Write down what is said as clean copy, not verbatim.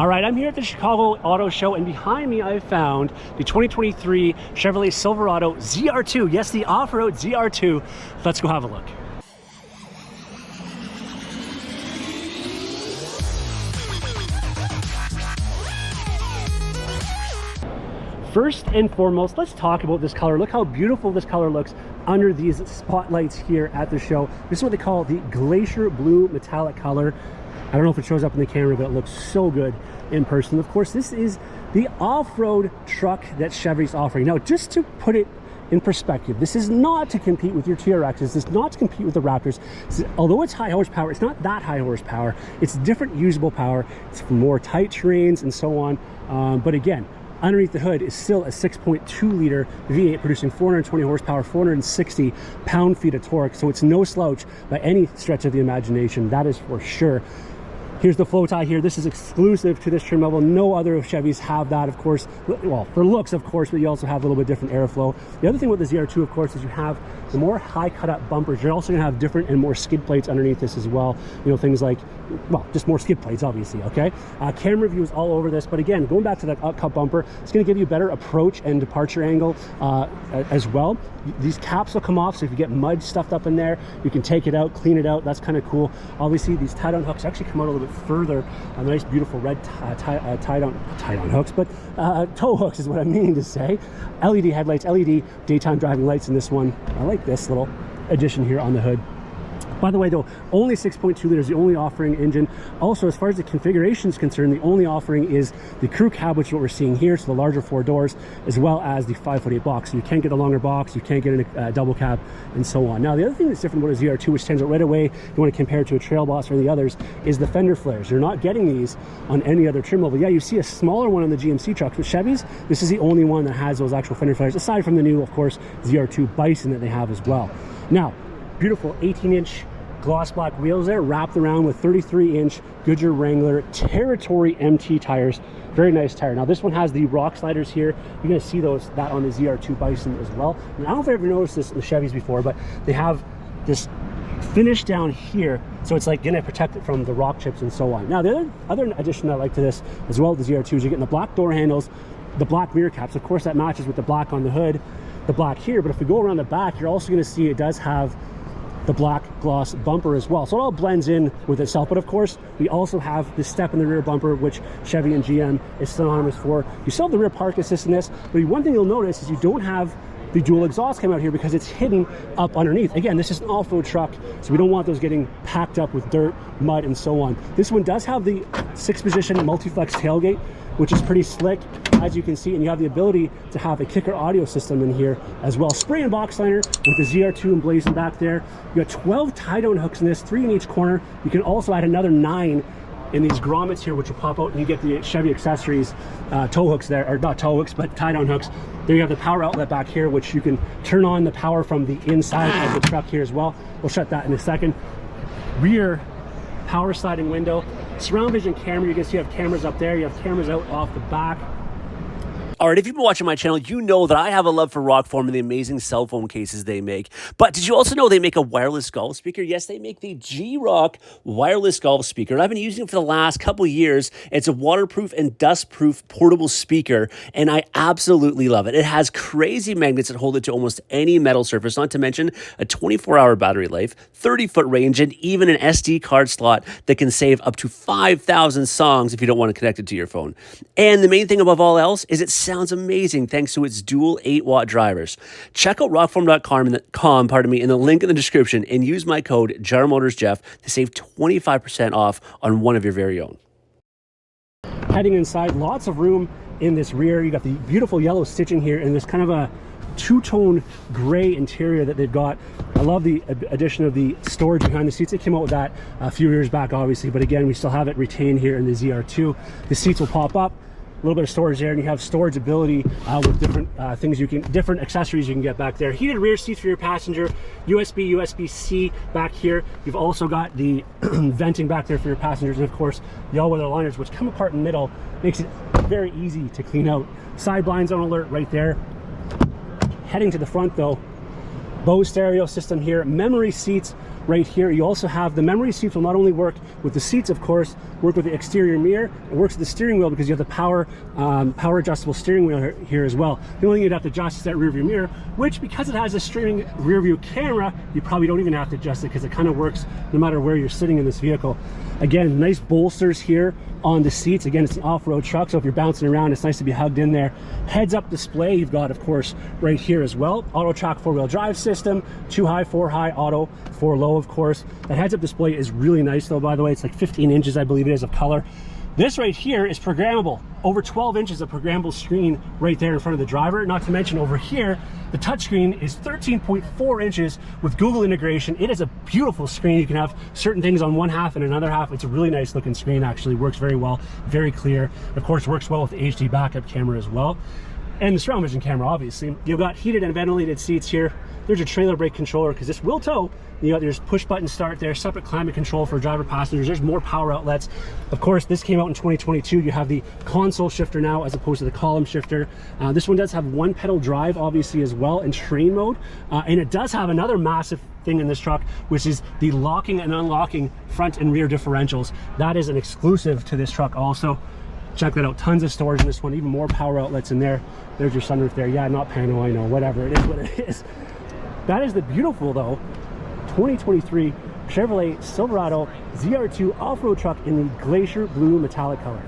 All right, I'm here at the Chicago Auto Show, and behind me I found the 2023 Chevrolet Silverado ZR2. Yes, the off-road ZR2. Let's go have a look. First and foremost, let's talk about this color. Look how beautiful this color looks under these spotlights here at the show. This is what they call the Glacier Blue Metallic color. I don't know if it shows up in the camera, but it looks so good in person. Of course, this is the off-road truck that Chevy's offering. Now, just to put it in perspective, this is not to compete with your TRXs. This is not to compete with the Raptors. Although it's high horsepower, it's not that high horsepower. It's different usable power. It's for more tight terrains and so on. But again, underneath the hood is still a 6.2 liter V8 producing 420 horsepower, 460 pound-feet of torque. So it's no slouch by any stretch of the imagination. That is for sure. Here's the flow tie here. This is exclusive to this trim level. No other Chevys have that, of course. Well, for looks, of course, but you also have a little bit different airflow. The other thing with the ZR2, of course, is you have the more high cut-up bumpers. You're also going to have different and more skid plates underneath this as well. You know, things like, well, just more skid plates, obviously, okay? Camera views all over this. But again, going back to that up-cut bumper, it's going to give you a better approach and departure angle as well. These caps will come off, so if you get mud stuffed up in there, you can take it out, clean it out. That's kind of cool. Obviously, these tie-down hooks actually come out a little bit further. Nice, beautiful red tie-down hooks, but tow hooks is what I'm meaning to say. LED headlights, LED daytime driving lights in this one. I like this little addition here on the hood. By the way, though, only 6.2 liters, the only offering engine. Also, as far as the configuration is concerned, the only offering is the crew cab, which is what we're seeing here, so the larger 4 doors, as well as the 5'8" box. So you can't get a longer box, you can't get a double cab, and so on. Now, the other thing that's different about a ZR2, which stands out right away, if you want to compare it to a Trail Boss or the others, is the fender flares. You're not getting these on any other trim level. Yeah, you see a smaller one on the GMC trucks, but Chevys, this is the only one that has those actual fender flares, aside from the new, of course, ZR2 Bison that they have as well. Now, beautiful 18-inch gloss black wheels there, wrapped around with 33-inch Goodyear Wrangler Territory MT tires. Very nice tire. Now this one has the rock sliders here. You're going to see that on the ZR2 Bison as well. And I don't know if I've ever noticed this in the Chevys before, but they have this finish down here, so it's like going to protect it from the rock chips and so on. Now the other addition I like to this as well as the ZR2 is you're getting the black door handles, the black rear caps. Of course, that matches with the black on the hood, the black here. But if we go around the back, you're also going to see it does have the black gloss bumper as well, so it all blends in with itself. But of course, we also have the step in the rear bumper, which Chevy and GM is synonymous for. You still have the rear park assist in this, but one thing you'll notice is you don't have the dual exhaust come out here because it's hidden up underneath. Again, this is an off-road truck, so we don't want those getting packed up with dirt, mud, and so on. This one does have the 6-position multi-flex tailgate, which is pretty slick, as you can see, and you have the ability to have a kicker audio system in here as well. Spray and box liner with the ZR2 emblazoned back there. You got 12 tie-down hooks in this, 3 in each corner. You can also add another 9 in these grommets here, which will pop out, and you get the Chevy accessories tow hooks there, or not tow hooks, but tie-down hooks. There you have the power outlet back here, which you can turn on the power from the inside of the truck here as well. We'll shut that in a second. Rear power sliding window, surround vision camera. You can see you have cameras up there. You have cameras out off the back. All right, if you've been watching my channel, you know that I have a love for Rockform and the amazing cell phone cases they make. But did you also know they make a wireless golf speaker? Yes, they make the G-Rock wireless golf speaker. And I've been using it for the last couple of years. It's a waterproof and dustproof portable speaker, and I absolutely love it. It has crazy magnets that hold it to almost any metal surface, not to mention a 24-hour battery life, 30-foot range, and even an SD card slot that can save up to 5,000 songs if you don't want to connect it to your phone. And the main thing above all else is it sounds amazing thanks to its dual 8-watt drivers. Check out rockform.com in the link in the description and use my code JRMotorsJeff to save 25% off on one of your very own. Heading inside, lots of room in this rear. You got the beautiful yellow stitching here and this kind of a two-tone gray interior that they've got. I love the addition of the storage behind the seats. It came out with that a few years back, obviously, but again, we still have it retained here in the ZR2. The seats will pop up, a little bit of storage there, and you have storage ability with different different accessories you can get back there. Heated rear seats for your passenger, USB-C back here. You've also got the venting back there for your passengers, and of course the all-weather liners, which come apart in the middle, makes it very easy to clean out. Side blinds on alert right there. Heading to the front though, Bose stereo system here, memory seats right here. You also have the memory seats will not only work with the seats, of course, work with the exterior mirror, it works with the steering wheel because you have the power adjustable steering wheel here as well. The only thing you'd have to adjust is that rear view mirror, which because it has a streaming rear view camera, you probably don't even have to adjust it because it kind of works no matter where you're sitting in this vehicle. Again, nice bolsters here on the seats. Again, it's an off-road truck, so if you're bouncing around, it's nice to be hugged in there. Heads-up display you've got, of course, right here as well. Auto track 4-wheel drive system, 2 high, 4 high, auto, 4 low, of course. The heads-up display is really nice though, by the way. It's like 15 inches, I believe it is, of color. This right here is programmable. Over 12 inches of programmable screen right there in front of the driver. Not to mention over here, the touchscreen is 13.4 inches with Google integration. It is a beautiful screen. You can have certain things on one half and another half. It's a really nice looking screen, actually. Works very well, very clear. Of course, works well with the HD backup camera as well. And the surround vision camera, obviously. You've got heated and ventilated seats here. There's your trailer brake controller because this will tow. You got there's push button start there, separate climate control for driver passengers. There's more power outlets. Of course, this came out in 2022. You have the console shifter now as opposed to the column shifter. This one does have 1 pedal drive, obviously, as well, in train mode. And it does have another massive thing in this truck, which is the locking and unlocking front and rear differentials. That is an exclusive to this truck also. Check that out. Tons of storage in this one, even more power outlets in there. There's your sunroof there. Yeah, not pano, I know, whatever. It is what it is. That is the beautiful, though, 2023 Chevrolet Silverado ZR2 off-road truck in the Glacier Blue Metallic color.